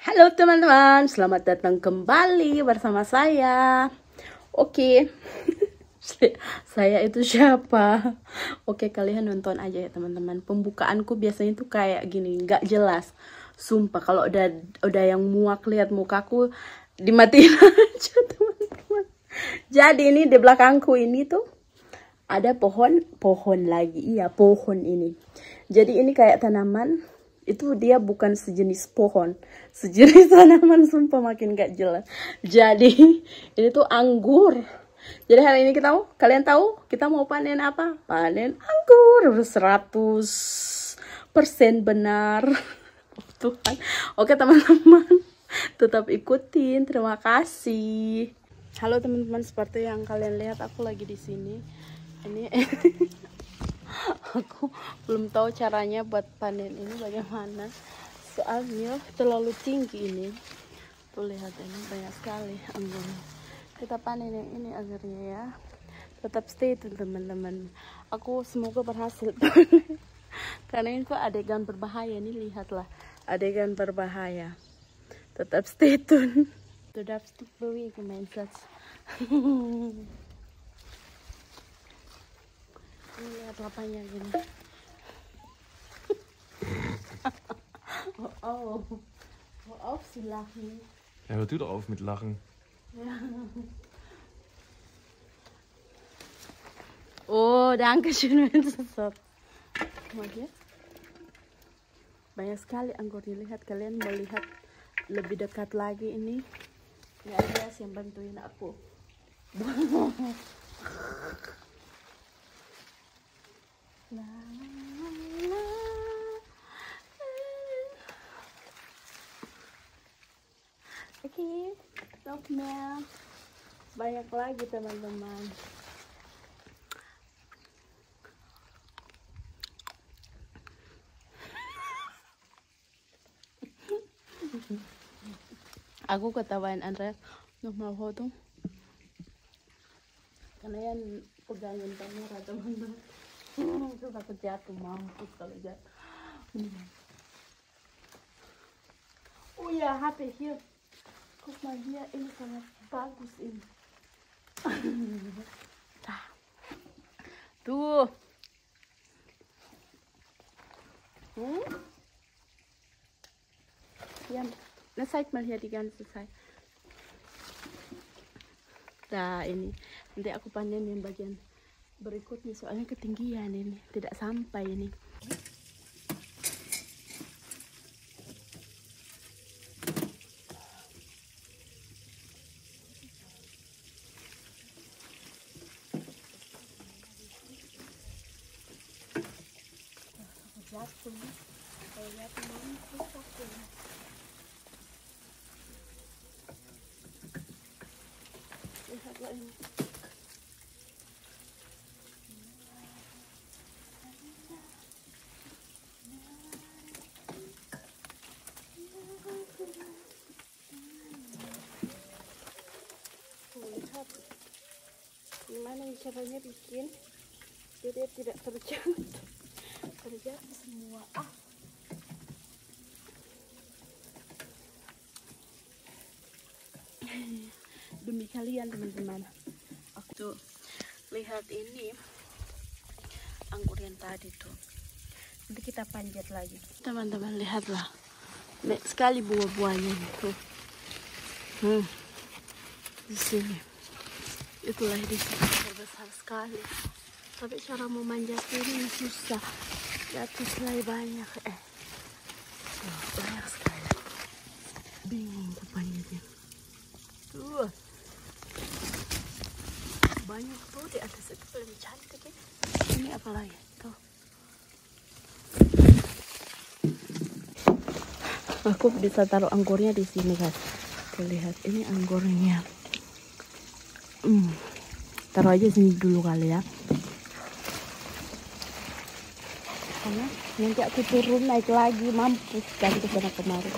Halo teman-teman, selamat datang kembali bersama saya. Oke, saya itu siapa? Oke, kalian nonton aja ya teman-teman. Pembukaanku biasanya tuh kayak gini, nggak jelas. Sumpah, kalau udah yang muak lihat mukaku, dimatiin aja teman-teman. Jadi ini di belakangku ini tuh ada pohon lagi. Iya, pohon ini. Jadi ini kayak tanaman. Itu dia bukan sejenis pohon, sejenis tanaman, sumpah makin gak jelas. Jadi ini tuh anggur. Jadi hari ini kalian tahu kita mau panen apa? Panen anggur 100% benar. Tuhan. Oke teman-teman, tetap ikutin. Terima kasih. Halo teman-teman, seperti yang kalian lihat aku lagi di sini. Ini aku belum tahu caranya buat panen ini bagaimana, soalnya terlalu tinggi ini. Tuh lihat, ini banyak sekali anggur. Kita panen yang ini agarnya ya. Tetap stay tune teman-teman. Aku semoga berhasil karena ini kok adegan berbahaya nih, lihatlah adegan berbahaya. Tetap stay tune. Sudah stuk bewegen mensen. Lihat lapanya gini. Oh, hör auf zu lachen. Ja, hör du doch auf mit Lachen. Ja. Oh, danke schön, Vincent. Mal hier. Banyak sekali anggur, dilihat. Kalian mau lihat lebih dekat lagi ini. Ya, Elias yang bantuin aku. Oke, stoknya banyak lagi teman-teman. Aku ketawain Andreas nochmal foto karena yang pegangin kamera teman-teman. Itu takut jatuh, mampus kalau jatuh. Oh ya, HP hier. Guck mal hier, ini sangat bagus ini. Tuh. Ja, das zeigt mal hier die ganze Zeit. Nah, ini nanti aku panen yang bagian berikutnya, soalnya ketinggian ini, tidak sampai ini. Lihatlah ini. Lihat gimana caranya bikin jadi tidak terjatuh semua. Demi kalian teman-teman, aku tuh lihat ini anggur yang tadi tuh. Nanti kita panjat lagi teman-teman, lihatlah banyak sekali buah-buahnya tuh. Di sini itulah, di sini terbesar sekali, tapi cara memanjat ini susah, jatuh selai banyak. Banyak sekali, bingung panjatnya tuh. Banyak tuh di atas itu, paling cantik ya. Ini apa lagi tuh, aku bisa taruh anggurnya di sini kan. Lihat ini anggurnya. Taruh aja sini dulu kali ya, karena nanti aku turun naik lagi, mampus kan ke sana kemari.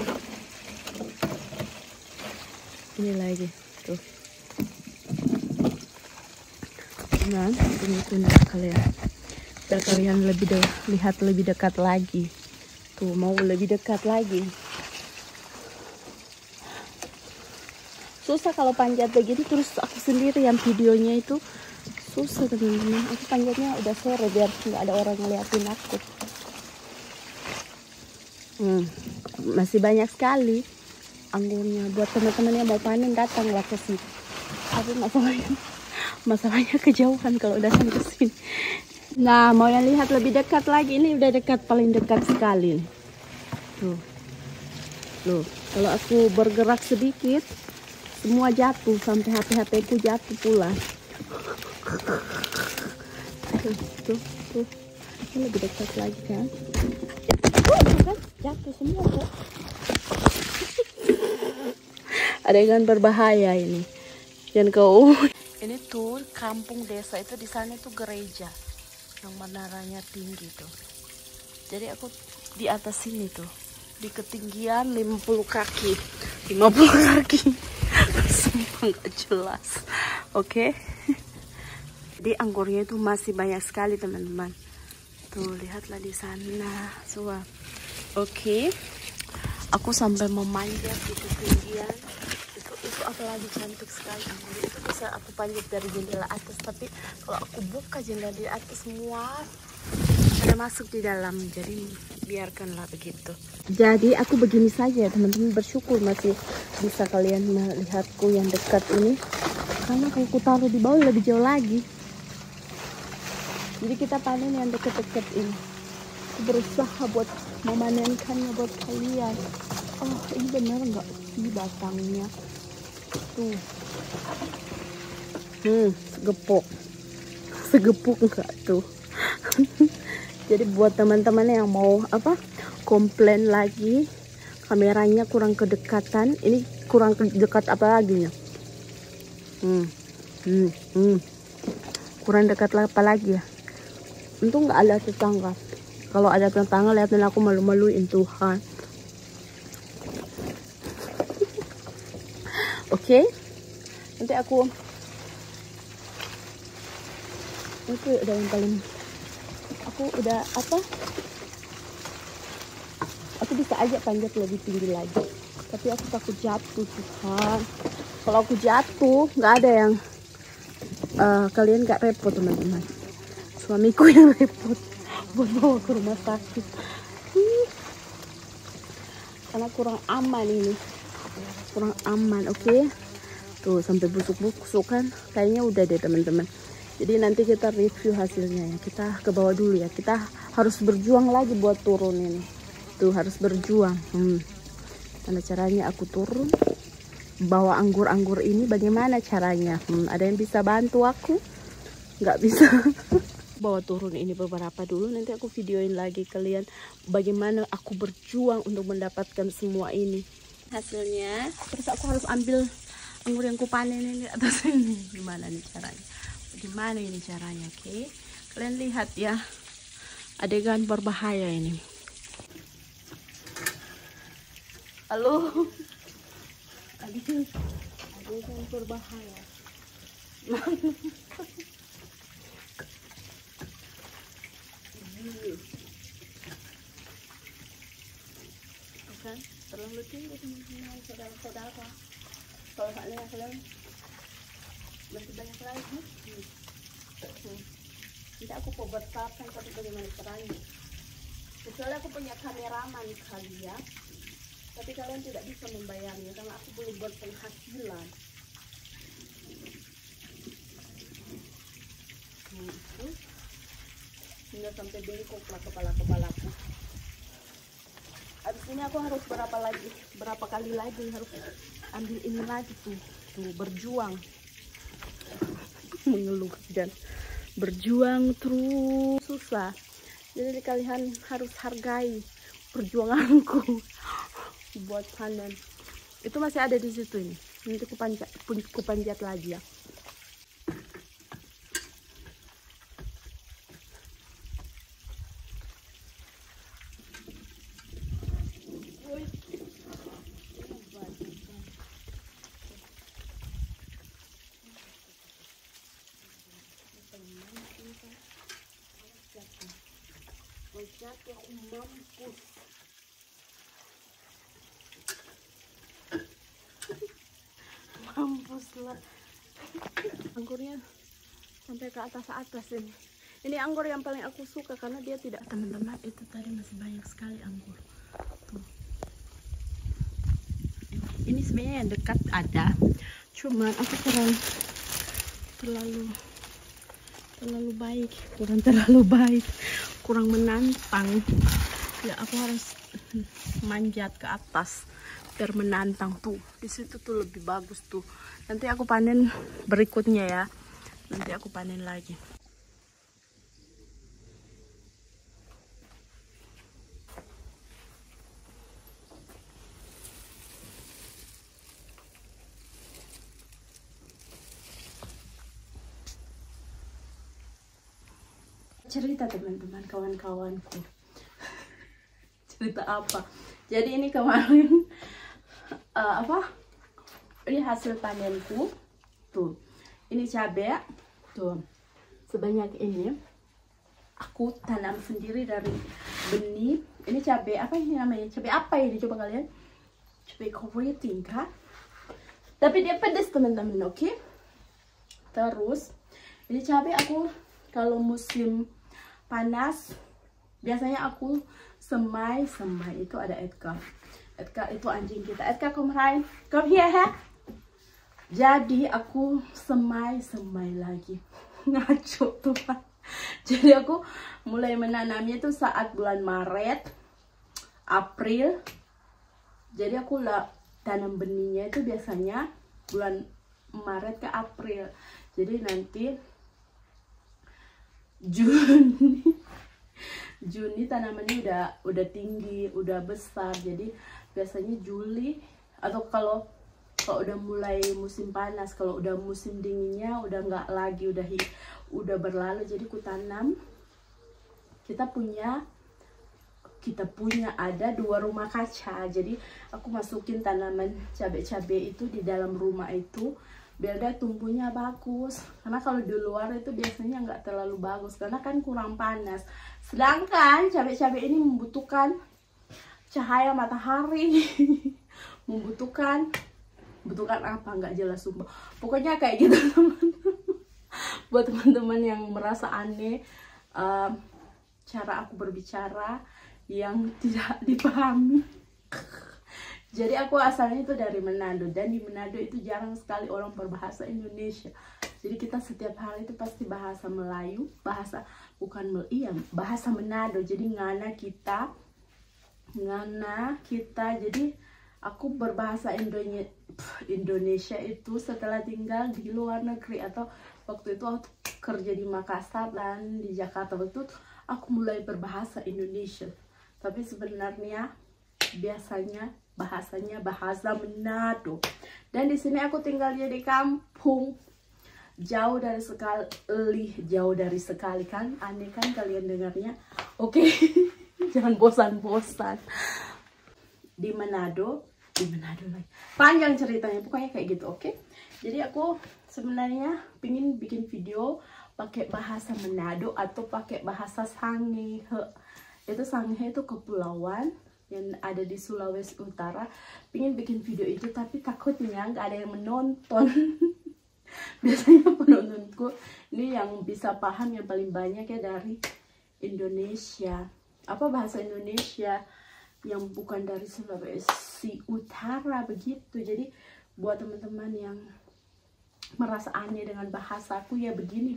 Ini lagi tuh. Nah, ini tunda kalian, biar kalian lihat lebih dekat lagi. Tuh mau lebih dekat lagi. susah kalau panjat begini, terus aku sendiri yang videonya itu susah teman-teman. Aku panjatnya udah sore biar nggak ada orang ngeliatin aku. Masih banyak sekali anggurnya. Buat teman-teman yang mau panen datanglah ke sini. Tapi masalahnya kejauhan kalau datang ke sini. Nah, mau yang lihat lebih dekat lagi, ini udah dekat, paling dekat sekali. Tuh, kalau aku bergerak sedikit, semua jatuh, sampai HP ku jatuh pula. Tuh, ini lebih dekat lagi kan? Jatuh semua tuh. Adegan berbahaya ini. Dan kau, ini tuh kampung desa itu, di sana itu gereja yang menaranya tinggi tuh. Jadi aku di atas sini tuh, di ketinggian 50 kaki. Sumpah gak jelas. Oke. Jadi anggurnya itu masih banyak sekali teman-teman. Tuh lihatlah di sana. Oke. Aku sampai memanjat di ketinggian. Itu apalagi cantik sekali anggur. Itu bisa aku panjat dari jendela atas. Tapi kalau aku buka jendela di atas, semua ada masuk di dalam. Jadi biarkanlah begitu. Jadi aku begini saja teman-teman, bersyukur masih bisa kalian melihatku yang dekat ini. Karena kalau aku taruh di bawah lebih jauh lagi. Jadi kita panen yang dekat-dekat ini. Aku berusaha buat memanenkannya buat kalian. Oh, ini benar nggak sih batangnya? Tuh. Segepuk nggak tuh? Jadi buat teman-teman yang mau komplain lagi kameranya kurang kedekatan, ini kurang dekat apa lagi ya? Kurang dekat apa lagi ya? Untung nggak ada tetangga. Kalau ada tetangga liatin aku malu-maluin Tuhan. Oke. Nanti aku itu udah yang paling, aku udah aku bisa aja panjat lebih tinggi lagi, tapi aku takut jatuh Tuhan. Kalau aku jatuh nggak ada yang kalian nggak repot teman-teman, suamiku yang repot buat bawa ke rumah sakit. Karena kurang aman ini, kurang aman. Oke. Tuh sampai busuk-busuk kan, kayaknya udah deh teman-teman. Jadi nanti kita review hasilnya ya. Kita ke bawah dulu ya. Kita harus berjuang lagi buat turun ini. Tuh harus berjuang. Karena caranya aku turun bawa anggur-anggur ini bagaimana caranya? Ada yang bisa bantu aku? Nggak bisa. Bawa turun ini beberapa dulu. Nanti aku videoin lagi kalian bagaimana aku berjuang untuk mendapatkan semua ini. Hasilnya. Terus aku harus ambil anggur yang kupanen ini di atas ini. Gimana nih caranya? Gimana ini caranya? Oke. Kalian lihat ya. Adegan berbahaya ini. Halo. Adegan berbahaya. Kan terlalu tinggi teman-teman, saudara-saudara. Kalau kalian masih banyak lagi. Tidak aku mau besarkan, tapi bagaimana caranya? Kecuali aku punya kameraman kali ya. Tapi kalian tidak bisa membayarnya karena aku belum buat penghasilan. Hingga sampai bengkok lah kepala-kepalaku. Abis ini aku harus berapa kali lagi harus ambil ini lagi tuh berjuang. Mengeluh dan berjuang terus susah. Jadi kalian harus hargai perjuanganku buat panen. Itu masih ada di situ ini. Nanti kupanjat lagi ya. Jatuh aku mampus. mampus lah. Anggurnya sampai ke atas ini. Ini anggur yang paling aku suka karena dia tidak, teman-teman, itu tadi masih banyak sekali anggur. Tuh. Ini sebenarnya yang dekat ada, cuman aku terlalu baik, kurang menantang. Ya aku harus manjat ke atas biar menantang. Tuh di situ tuh lebih bagus tuh. Nanti aku panen berikutnya ya. Nanti aku panen lagi. Cerita teman-teman, kawan-kawanku. Cerita apa? Jadi ini kemarin ini hasil panenku. Tuh. Ini cabai. Tuh. Sebanyak ini. Aku tanam sendiri dari benih. Ini cabai apa ini namanya? Cabai apa ini coba kalian? Cabai keriting kan? Tapi dia pedas teman-teman, oke? Terus ini cabai aku kalau musim panas biasanya aku semai itu ada Edgar itu anjing kita. Edgar come here ha? Jadi aku semai lagi ngaco tuh kan. Jadi aku mulai menanamnya itu saat bulan Maret April. Jadi aku tanam benihnya itu biasanya bulan Maret ke April. Jadi nanti Juni tanamannya udah tinggi, udah besar. Jadi biasanya Juli atau kalau udah mulai musim panas, kalau udah musim dinginnya udah nggak lagi, udah berlalu. Jadi ku tanam. Kita punya ada 2 rumah kaca. Jadi aku masukin tanaman cabai-cabai itu di dalam rumah itu biar dia tumbuhnya bagus. Karena kalau di luar itu biasanya nggak terlalu bagus karena kan kurang panas. Sedangkan cabai-cabai ini membutuhkan cahaya matahari. membutuhkan apa nggak jelas sumpah. Pokoknya kayak gitu teman-teman. Buat teman-teman yang merasa aneh cara aku berbicara yang tidak dipahami. Jadi aku asalnya itu dari Manado, dan di Manado itu jarang sekali orang berbahasa Indonesia. Jadi kita setiap hari itu pasti bahasa Melayu, bahasa Manado. Jadi ngana kita. Jadi aku berbahasa Indonesia itu setelah tinggal di luar negeri, atau waktu itu aku kerja di Makassar dan di Jakarta. Waktu itu aku mulai berbahasa Indonesia. Tapi sebenarnya biasanya bahasanya bahasa Manado. Dan di sini aku tinggalnya di kampung, jauh dari sekali kan. Aneh kan kalian dengarnya? Oke. Jangan bosan-bosan. Di Manado lagi. Panjang ceritanya, pokoknya kayak gitu, oke? Jadi aku sebenarnya pingin bikin video pakai bahasa Manado atau pakai bahasa Sangihe. Itu Sangihe itu kepulauan yang ada di Sulawesi Utara. Pingin bikin video itu, tapi takutnya nggak ada yang menonton. Biasanya penontonku ini yang bisa paham yang paling banyak ya dari Indonesia. Apa bahasa Indonesia yang bukan dari Sulawesi Utara begitu. Jadi buat teman-teman yang merasa aneh dengan bahasaku, ya begini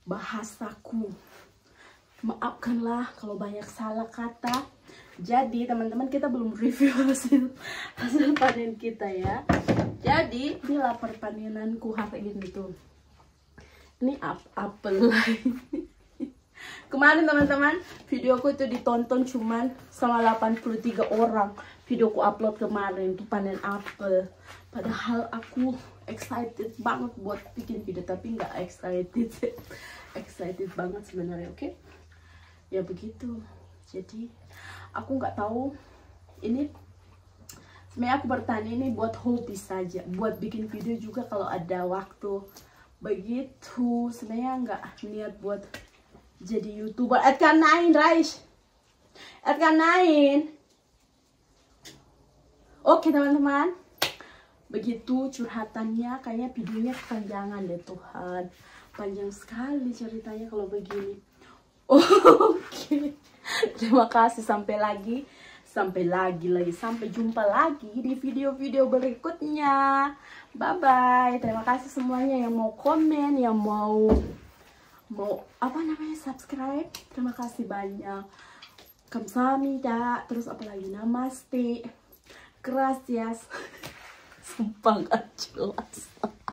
bahasaku. Maafkanlah kalau banyak salah kata. Jadi teman-teman, kita belum review hasil panen kita ya. Jadi inilah perpanenanku hari ini tuh. Ini apel lagi. Kemarin teman-teman, videoku itu ditonton cuman sama 83 orang. Videoku upload kemarin tuh panen apel. Padahal aku excited banget buat bikin video, tapi nggak excited banget sebenarnya, oke? Ya begitu. Jadi aku nggak tahu, ini sebenarnya aku bertanya ini buat hobi saja, buat bikin video juga kalau ada waktu begitu. Sebenarnya nggak niat buat jadi YouTuber. Edkan nain Rais, Edkan nain. Oke teman-teman, begitu curhatannya, kayaknya videonya kepanjangan deh Tuhan. Panjang sekali ceritanya kalau begini. Oke. Terima kasih, sampai jumpa lagi di video-video berikutnya. Bye bye. Terima kasih semuanya yang mau komen, yang mau subscribe. Terima kasih banyak. Kamsahamnida, terus apalagi namaste. Gracias. Sumpah gak jelas.